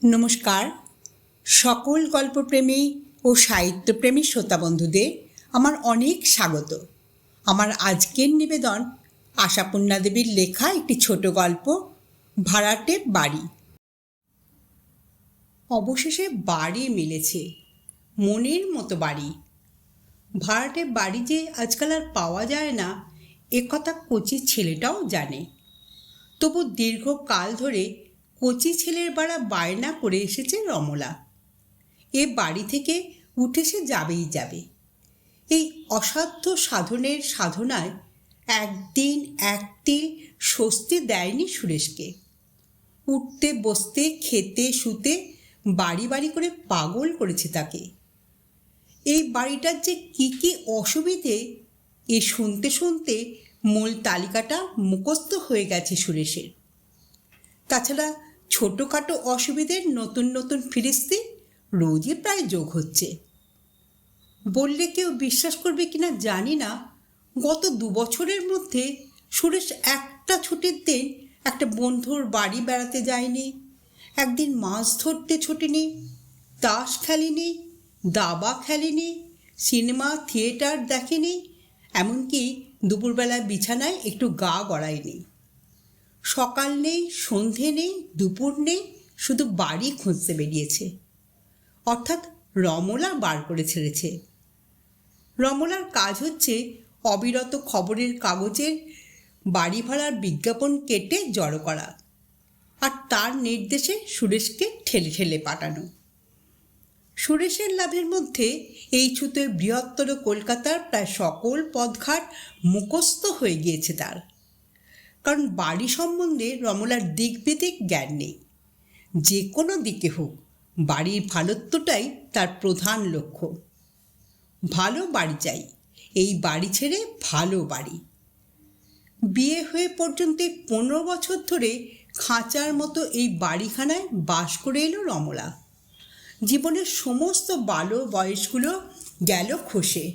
নমস্কার। সকল গল্পপ্রেমী ও সাহিত্যপ্রেমী শ্রোতা বন্ধুদের আমার অনেক স্বাগত। আমার আজকের নিবেদন আশাপূর্ণা দেবীর লেখা একটি ছোট গল্প, ভাড়াটে বাড়ি। অবশেষে বাড়ি মিলেছে, মনের মতো বাড়ি। ভাড়াটে বাড়ি যে আজকাল আর পাওয়া যায় না, একথা কচি ছেলেটাও জানে। তবু দীর্ঘকাল ধরে কচি ছেলের বাড়া বায়না করে এসেছে রমলা। এ বাড়ি থেকে উঠে সে যাবেই যাবে। এই অসাধ্য সাধনের সাধনায় একদিন একটি স্বস্তি দেয়নি সুরেশকে। উঠতে বসতে খেতে শুতে বাড়ি বাড়ি করে পাগল করেছে তাকে। এই বাড়িটার যে কী কী অসুবিধে এ শুনতে শুনতে মূল তালিকাটা মুখস্থ হয়ে গেছে সুরেশের। তাছাড়া ছোটোখাটো অসুবিধের নতুন নতুন ফিরিস্তি রোজই প্রায় যোগ হচ্ছে। বললে কেউ বিশ্বাস করবে কিনা জানি না, গত 2 বছরের মধ্যে সুরেশ একটা ছুটির দিন একটা বন্ধুর বাড়ি বেড়াতে যায়নি, একদিন মাছ ধরতে ছুটিনি, তাস খেলেনি, দাবা খেলেনি, সিনেমা থিয়েটার দেখেনি, এমনকি দুপুরবেলায় বিছানায় একটু গা গড়ায়নি। সকাল নেই, সন্ধে নেই, দুপুর নেই, শুধু বাড়ি খুঁজতে বেরিয়েছে। অর্থাৎ রমলা বার করে ছেড়েছে। রমলার কাজ হচ্ছে অবিরত খবরের কাগজের বাড়ি ভাড়ার বিজ্ঞাপন কেটে জড়ো করা, আর তার নির্দেশে সুরেশকে ঠেলে ঠেলে পাঠানো। সুরেশের লাভের মধ্যে এই ছুতে বৃহত্তর কলকাতার প্রায় সকল পথঘাট মুখস্থ হয়ে গিয়েছে তার। কারণ বাড়ি সম্বন্ধে রমলার দিক বিদিক জ্ঞান নেই। যে কোনো দিকে হোক, বাড়ির ভালোত্বটাই তার প্রধান লক্ষ্য। ভালো বাড়ি চাই, এই বাড়ি ছেড়ে ভালো বাড়ি। বিয়ে হয়ে পর্যন্ত 15 বছর ধরে খাঁচার মতো এই বাড়িখানায় বাস করে এলো রমলা। জীবনের সমস্ত বালো বয়সগুলো গেল খসে।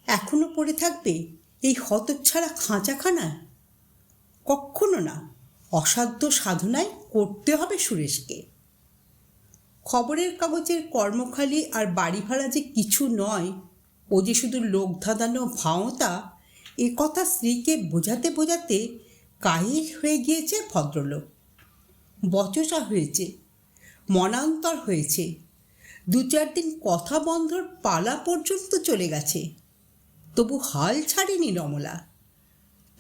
এখনো পড়ে থাকবে এই হতচ্ছাড়া খাঁচাখানায়? কখনো না। অসাধ্য সাধনায় করতে হবে সুরেশকে। খবরের কাগজের কর্মখালি আর বাড়ি ভাড়া যে কিছু নয়, ও যে শুধু লোক ধাঁধানো ভাঁওতা, এ কথা স্ত্রীকে বোঝাতে বোঝাতে কাহিল হয়ে গিয়েছে ভদ্রলোক। বচসা হয়েছে, মনান্তর হয়েছে, 2-4 দিন কথা বন্ধর পালা পর্যন্ত চলে গেছে। তবু হাল ছাড়েনি রমলা।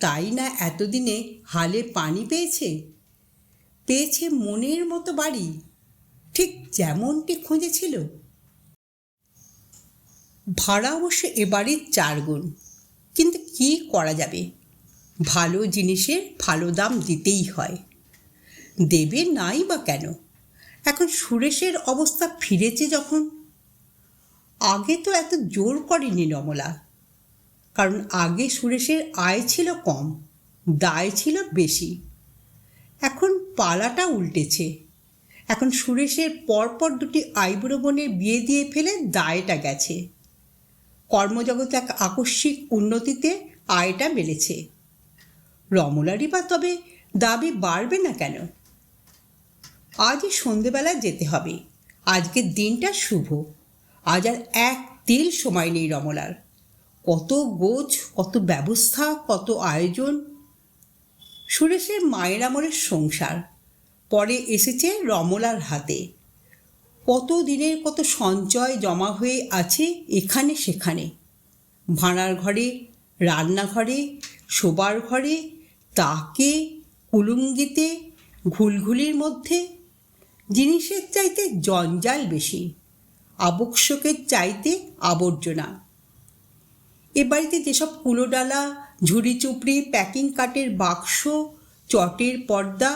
তাই না এতদিনে হালে পানি পেয়েছে। পেয়েছে মনের মতো বাড়ি, ঠিক যেমনটি খুঁজেছিল। ভাড়া অবশ্য এ বাড়ির 4 গুণ, কিন্তু কি করা যাবে, ভালো জিনিসের ভালো দাম দিতেই হয়। দেবে নাই বা কেন? এখন সুরেশের অবস্থা ফিরেছে যখন। আগে তো এত জোর করেনি রমলা, কারণ আগে সুরেশের আয় ছিল কম, দায় ছিল বেশি। এখন পালাটা উল্টেছে। এখন সুরেশের পরপর 2টি আইবুড়ো বোনের বিয়ে দিয়ে ফেলে দায়টা গেছে। কর্মজগতে এক আকস্মিক উন্নতিতে আয়টা বেড়েছে। রমলারই বা তবে দাবি বাড়বে না কেন? আজই সন্ধেবেলায় যেতে হবে। আজকের দিনটা শুভ। আজ আর এক তিল সময় নেই রমলার। কত গোছ, কত ব্যবস্থা, কত আয়োজন। সুরেশের মায়ের আমলের সংসার পরে এসেছে রমলার হাতে। কত দিনের কত সঞ্চয় জমা হয়ে আছে এখানে সেখানে। ভাড়ার ঘরে, রান্নাঘরে, শোবার ঘরে, তাকে, কুলুঙ্গিতে, ঘুলঘুলির মধ্যে। জিনিসের চাইতে জঞ্জাল বেশি, আবশ্যকের চাইতে আবর্জনা। এ বাড়িতে যেসব কুলোডালা, ঝুড়ি চুপড়ি, প্যাকিং কাঠের বাক্স, চটের পর্দা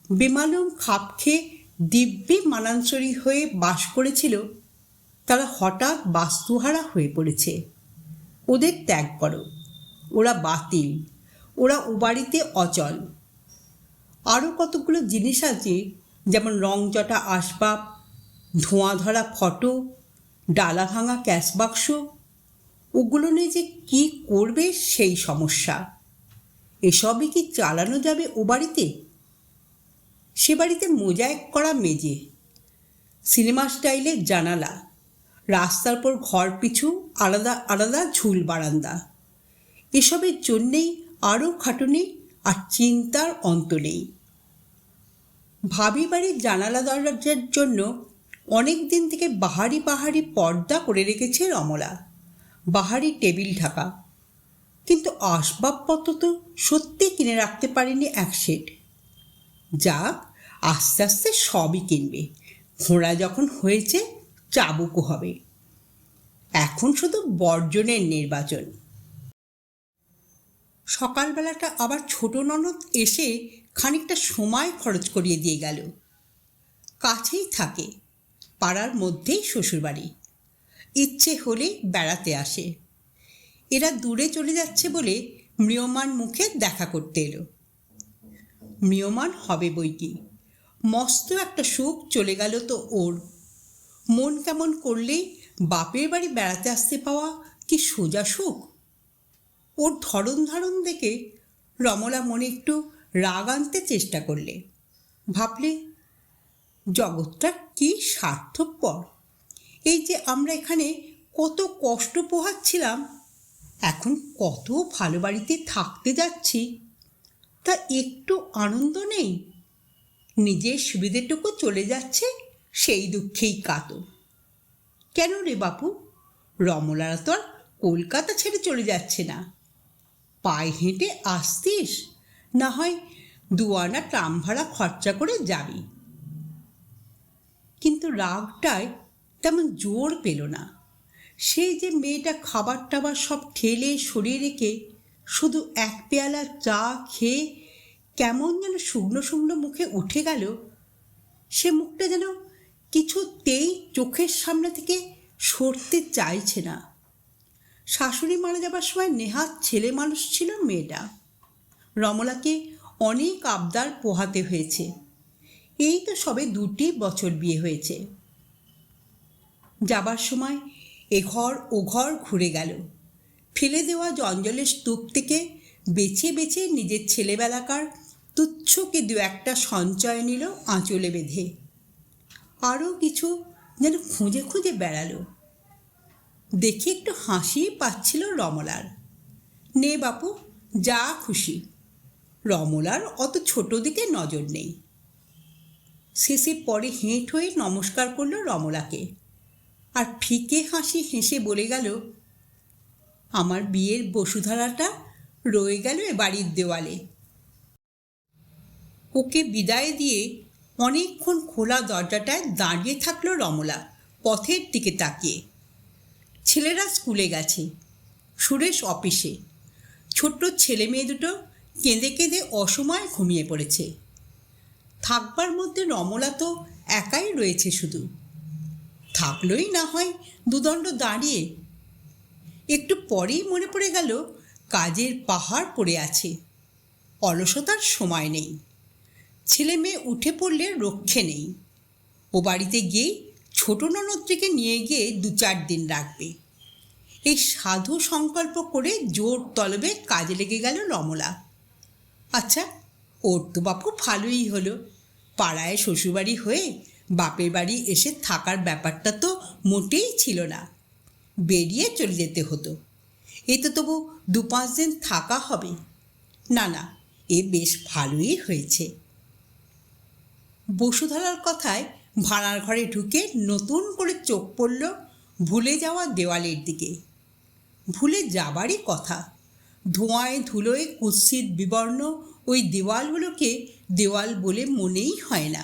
বেমালুম খাপ খেয়ে দিব্যি মানানসরি হয়ে বাস করেছিল, তারা হঠাৎ বাস্তুহারা হয়ে পড়েছে। ওদের ত্যাগ করো, ওরা বাতিল, ওরা ও বাড়িতে অচল। আরও কতগুলো জিনিস আছে, যেমন রংচটা আসবাব, ধোঁয়া ধরা ফটো, ডালা ভাঙা ক্যাশ বাক্স। ওগুলো নিয়ে যে কী করবে সেই সমস্যা। এসবই কি চালানো যাবে ও বাড়িতে? সে বাড়িতে মোজাইক করা মেজে, সিনেমা স্টাইলের জানালা, রাস্তার পর ঘর পিছু আলাদা আলাদা ঝুল বারান্দা। এসবের জন্যেই আরও খাটুনি আর চিন্তার অন্ত নেই। ভাবি বাড়ির জানালা দরজার জন্য অনেক দিন থেকে বাহারি বাহারি পর্দা করে রেখেছে রমলা, বাহারি টেবিল ঢাকা। কিন্তু আসবাবপত্র তো সত্যি কিনে রাখতে পারেনি এক সেট। যাক, আস্তে আস্তে সবই কিনবে, ঘোড়া যখন হয়েছে চাবুকও হবে। এখন শুধু বর্জনের নির্বাচন। সকালবেলাটা আবার ছোট ননদ এসে খানিকটা সময় খরচ করিয়ে দিয়ে গেল। কাছেই থাকে, পাড়ার মধ্যেই শ্বশুরবাড়ি। ইচ্ছে হলে বেড়াতে আসে। এরা দূরে চলে যাচ্ছে বলে ম্রিয়মাণ মুখে দেখা করতে এলো। ম্রিয়মাণ হবে বই কি, মস্ত একটা সুখ চলে গেল তো ওর। মন কেমন করলেই বাপের বাড়ি বেড়াতে আসতে পাওয়া কি সোজা সুখ? ওর ধরন ধারণ দেখে রমলা মনে একটু রাগ আনতে চেষ্টা করলে। ভাবলে, জগৎটা কি স্বার্থপর! এই যে আমরা এখানে কত কষ্ট পোহাচ্ছিলাম, এখন কত ভালো বাড়িতে থাকতে যাচ্ছি, তা একটু আনন্দ নেই। নিজের সুবিধেটুকু চলে যাচ্ছে, সেই দুঃখেই কাতর। কেন রে বাপু, রমলারা তো আর কলকাতা ছেড়ে চলে যাচ্ছে না। পায়ে হেঁটে আসতিস, না হয় 2 আনা ট্রাম ভাড়া খরচা করে যাবি। কিন্তু রাগটায় তেমন জোর পেল না। সেই যে মেয়েটা খাবার টাবার সব ঠেলে সরিয়ে রেখে শুধু এক পেয়ালা চা খেয়ে কেমন যেন শুকনো শুকনো মুখে উঠে গেল, সে মুখটা যেন কিছুতেই চোখের সামনে থেকে সরতে চাইছে না। শাশুড়ি মারা যাবার সময় নেহাত ছেলে মানুষ ছিল মেয়েটা। রমলাকে অনেক আবদার পোহাতে হয়েছে। এই তো সবে 2 বছর বিয়ে হয়েছে। যাবার সময় এঘর ওঘর ঘুরে গেল। ফেলে দেওয়া জঞ্জলের স্তূপ থেকে বেছে বেছে নিজের ছেলেবেলাকার তুচ্ছকে 2-1টা সঞ্চয় নিল আঁচলে বেঁধে। আরও কিছু যেন খুঁজে খুঁজে বেড়ালো। দেখে একটু হাসি পাচ্ছিল রমলার। নে বাপু, যা খুশি। রমলার অত ছোট দিকে নজর নেই। শেষে পরে হেঁট হয়ে নমস্কার করল রমলাকে, আর ফিকে হাসি হেসে বলে গেল, আমার বিয়ের বসুধারাটা রয়ে গেল এ বাড়ির দেওয়ালে। ওকে বিদায় দিয়ে অনেকক্ষণ খোলা দরজাটায় দাঁড়িয়ে থাকলো রমলা, পথের দিকে তাকিয়ে। ছেলেরা স্কুলে গেছে, সুরেশ অফিসে। ছোট্ট ছেলে মেয়ে দুটো কেঁদে কেঁদে অসময়ে ঘুমিয়ে পড়েছে। থাকবার মধ্যে রমলা তো একাই রয়েছে শুধু। থাকলোই না হয় দুদণ্ড দাঁড়িয়ে। একটু পরেই মনে পড়ে গেল কাজের পাহাড় পড়ে আছে, অলসতার সময় নেই। ছেলে মেয়ে উঠে পড়লে রক্ষে নেই। ও বাড়িতে গিয়েই ছোট ননদটিকে নিয়ে গিয়ে 2-4 দিন রাখবে। এই সাধু সংকল্প করে জোর তলবে কাজে লেগে গেল রমলা। আচ্ছা, ওর তো বাপু ভালোই হলো। পাড়ায় শ্বশুরবাড়ি হয়ে বাপের বাড়ি এসে থাকার ব্যাপারটা তো মোটেই ছিল না। বেরিয়ে চলে যেতে হতো। এ তো তবু 2-5 দিন থাকা হবে। না না, এ বেশ ভালোই হয়েছে। বসুধারার কথায় ভাড়ার ঘরে ঢুকে নতুন করে চোখ পড়ল ভুলে যাওয়া দেওয়ালের দিকে। ভুলে যাবারই কথা। ধোঁয়ায় ধুলোয় কুৎসিত বিবর্ণ ওই দেওয়ালগুলোকে দেওয়াল বলে মনেই হয় না।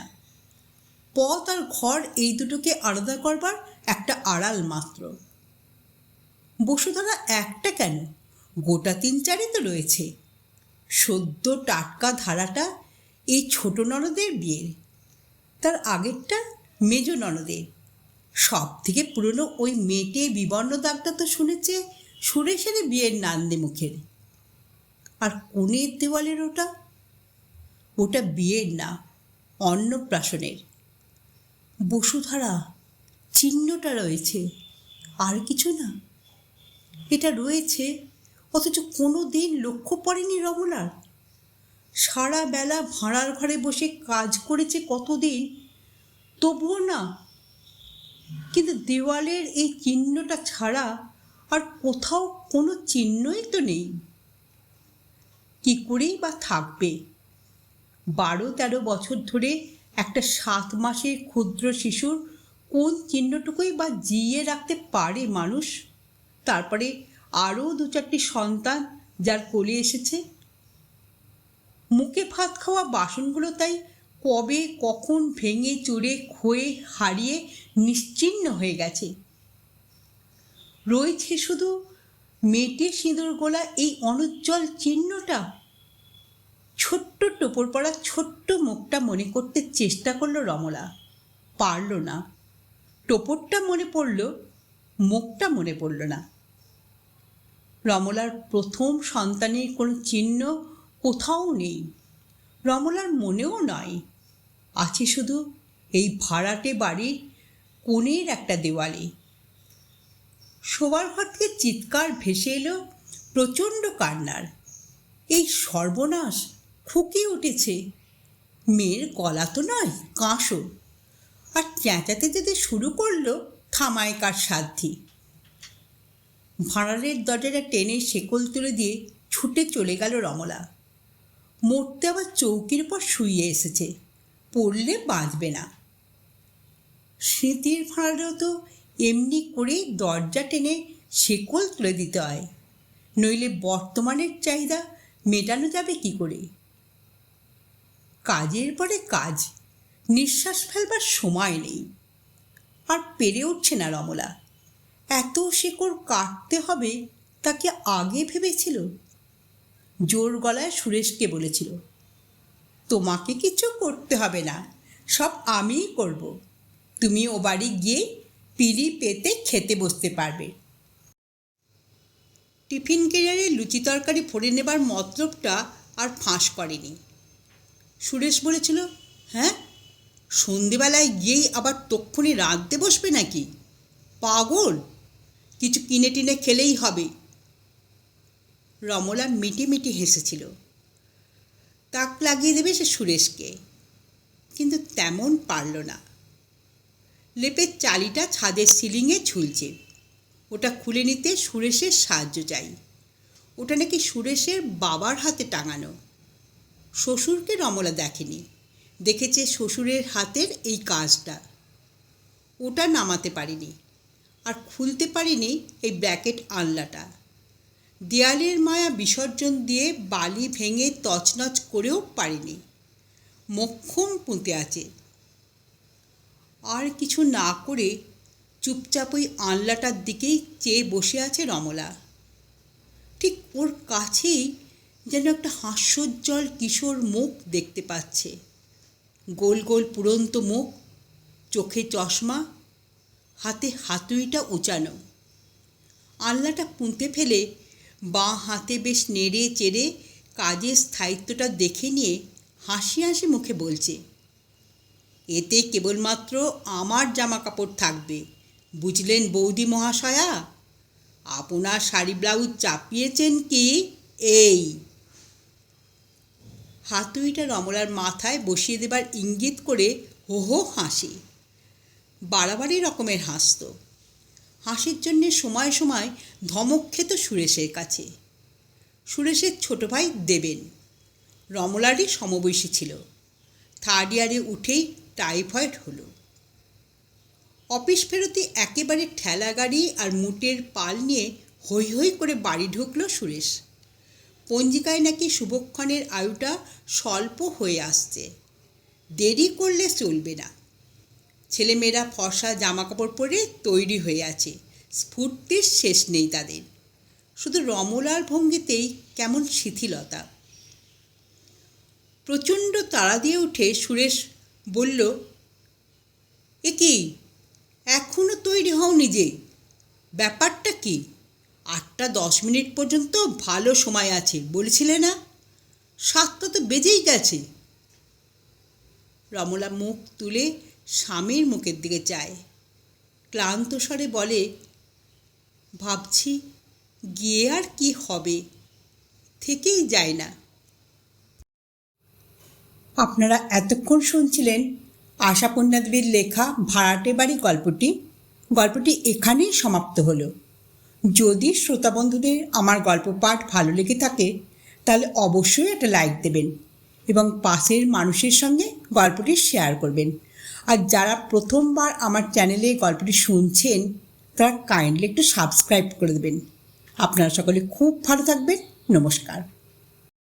পথ আর ঘর এই দুটোকে আলাদা করবার একটা আড়াল মাত্র। বসুধারা একটা কেন, গোটা 3-4ই তো রয়েছে। সদ্য টাটকা ধারাটা এই ছোট ননদের বিয়ের, তার আগেরটা মেজ ননদের। সব থেকে পুরনো ওই মেটে বিবর্ণ দাগটা তো শুনেছে সুরেশের বিয়ের নান্দে মুখের। আর কোণের দেওয়ালের ওটা বিয়ের না, অন্নপ্রাশনের। বসুধারা চিহ্নটা রয়েছে, আর কিছু না। এটা রয়েছে, অথচ কোনো দিন লক্ষ্য পড়েনি রমলার। সারা বেলা ভাড়ার ঘরে বসে কাজ করেছে কতদিন, তবুও না কিন্তু দেওয়ালের এই চিহ্নটা ছাড়া আর কোথাও কোনো চিহ্নই তো নেই। কী করেই বা থাকবে? 12-13 বছর ধরে একটা 7 মাসের ক্ষুদ্র শিশুর কোন চিহ্নটুকুই বা জিইয়ে রাখতে পারে মানুষ? তারপরে আরও 2-4টি সন্তান যার কোলে এসেছে। মুখে ভাত খাওয়া বাসনগুলো তাই কবে কখন ভেঙে চুরে ক্ষয়ে হারিয়ে নিশ্চিহ্ন হয়ে গেছে। রয়েছে শুধু মেটে সিঁদুর গোলা এই অনুজ্জ্বল চিহ্নটা। ছোট্ট টোপর পড়া ছোট্ট মুখটা মনে করতে চেষ্টা করলো রমলা, পারল না। টোপরটা মনে পড়ল, মুখটা মনে পড়ল না। রমলার প্রথম সন্তানের কোনো চিহ্ন কোথাও নেই, রমলার মনেও নয়। আছে শুধু এই ভাড়াটে বাড়ির কোণের একটা দেওয়ালে। শোবার ঘর থেকে চিৎকার ভেসে এলো প্রচণ্ড কান্নার। এই সর্বনাশ, ফুঁকে উঠেছে। মেয়ের গলা তো নয়, কাঁসো। আর চেঁচাতে যেতে শুরু করলো, থামায় কার সাধ্যি। ভাঁড়ারের দরজাটা টেনে শেকল তুলে দিয়ে ছুটে চলে গেল রমলা। মরতে আবার চৌকির পর শুইয়ে এসেছে, পড়লে বাঁচবে না। স্মৃতির ভাঁড়ারেও তো এমনি করেই দরজা টেনে শেকল তুলে দিতে হয়, নইলে বর্তমানের চাহিদা মেটানো যাবে কি করে? কাজের পরে কাজ, নিঃশ্বাস ফেলবার সময় নেই। আর পেরে উঠছে না রমলা। এত শেকড় কাটতে হবে তাকে আগে ভেবেছিল? জোর গলায় সুরেশকে বলেছিল, তোমাকে কিছু করতে হবে না, সব আমিই করব। তুমি ও বাড়ি গিয়ে পিড়ি পেতে খেতে বসতে পারবে। টিফিন কেরিয়ারে লুচি তরকারি ভরে নেবার মতলবটা আর ফাঁস করেনি। সুরেশ বলেছিল, হ্যাঁ, সন্ধেবেলায় গিয়েই আবার তক্ষুনি রাঁধতে বসবে নাকি? পাগল, কিছু কিনে টিনে খেলেই হবে। রমলা মিটিমিটি হেসেছিল। তাক লাগিয়ে দেবে সে সুরেশকে, কিন্তু তেমন পারল না। লেপের চালিটা ছাদের সিলিংয়ে ঝুলছে, ওটা খুলে নিতে সুরেশের সাহায্য চাই। ওটা নাকি সুরেশের বাবার হাতে টাঙানো। শ্বশুরকে রমলা দেখেনি, দেখেছে শ্বশুরের হাতের এই কাজটা। ওটা নামাতে পারিনি, আর খুলতে পারিনি এই ব্র্যাকেট আনলাটা। দেয়ালের মায়া বিসর্জন দিয়ে বালি ভেঙে তছনছ করেও পারিনি। মোক্ষম পুঁতে আছে। আর কিছু না করে চুপচাপ ওই আনলাটার দিকেই চেয়ে বসে আছে রমলা। ঠিক ওর কাছেই যেন একটা হাস্যোজ্জ্বল কিশোর মুখ দেখতে পাচ্ছে। গোল গোল পুরন্ত মুখ, চোখে চশমা, হাতে হাতুড়িটা উঁচানো। আনলাটা পুঁতে ফেলে বাঁ হাতে বেশ নেড়ে চেড়ে কাজের স্থায়িত্বটা দেখে নিয়ে হাসি হাসি মুখে বলছে, এতে কেবলমাত্র আমার জামা কাপড় থাকবে, বুঝলেন বৌদি মহাশয়া? আপনার শাড়ি ব্লাউজ চাপিয়েছেন কি? এই হাতুড়িটা রমলার মাথায় বসিয়ে দেবার ইঙ্গিত করে হো হো হাসি। বাড়াবাড়ি রকমের হাসত। হাসির জন্যে সময় সময় ধমক খেত সুরেশের কাছে। সুরেশের ছোট ভাই দেবেন রমলারই সমবয়সী ছিল। 3rd ইয়ারে উঠেই টাইফয়েড হলো। অফিস ফেরতি একেবারে ঠেলা গাড়ি আর মুটের পাল নিয়ে হৈ হৈ করে বাড়ি ঢুকলো সুরেশ। পঞ্জিকায় নাকি শুভক্ষণের আয়ুটা স্বল্প হয়ে আসছে, দেরি করলে চলবে না। ছেলেমেয়েরা ফর্সা জামাকাপড় পরে তৈরি হয়ে আছে, স্ফূর্তির শেষ নেই তাদের। শুধু রমলার ভঙ্গিতেই কেমন শিথিলতা। প্রচণ্ড তাড়া দিয়ে উঠে সুরেশ বলল, এ কি, এখনও তৈরি হও নিজে? ব্যাপারটা কি? 8টা 10 মিনিট পর্যন্ত ভালো সময় আছে বলেছিলে না? 7টা তো বেজেই গেছে। রমলা মুখ তুলে স্বামীর মুখের দিকে চায়, ক্লান্ত স্বরে বলে, ভাবছি গিয়ে আর কি হবে, থেকেই যায় না। আপনারা এতক্ষণ শুনছিলেন আশাপূর্ণা দেবীর লেখা ভাড়াটে বাড়ি গল্পটি। গল্পটি এখানেই সমাপ্ত হলো। যদি শ্রোতা বন্ধুদের আমার গল্প পাঠ ভালো লেগে থাকে তাহলে অবশ্যই একটা লাইক দেবেন এবং পাশের মানুষের সঙ্গে গল্পটি শেয়ার করবেন। আর যারা প্রথমবার আমার চ্যানেলে গল্পটি শুনছেন তারা কাইন্ডলি একটু সাবস্ক্রাইব করে দেবেন। আপনারা সকলে খুব ভালো থাকবেন। নমস্কার।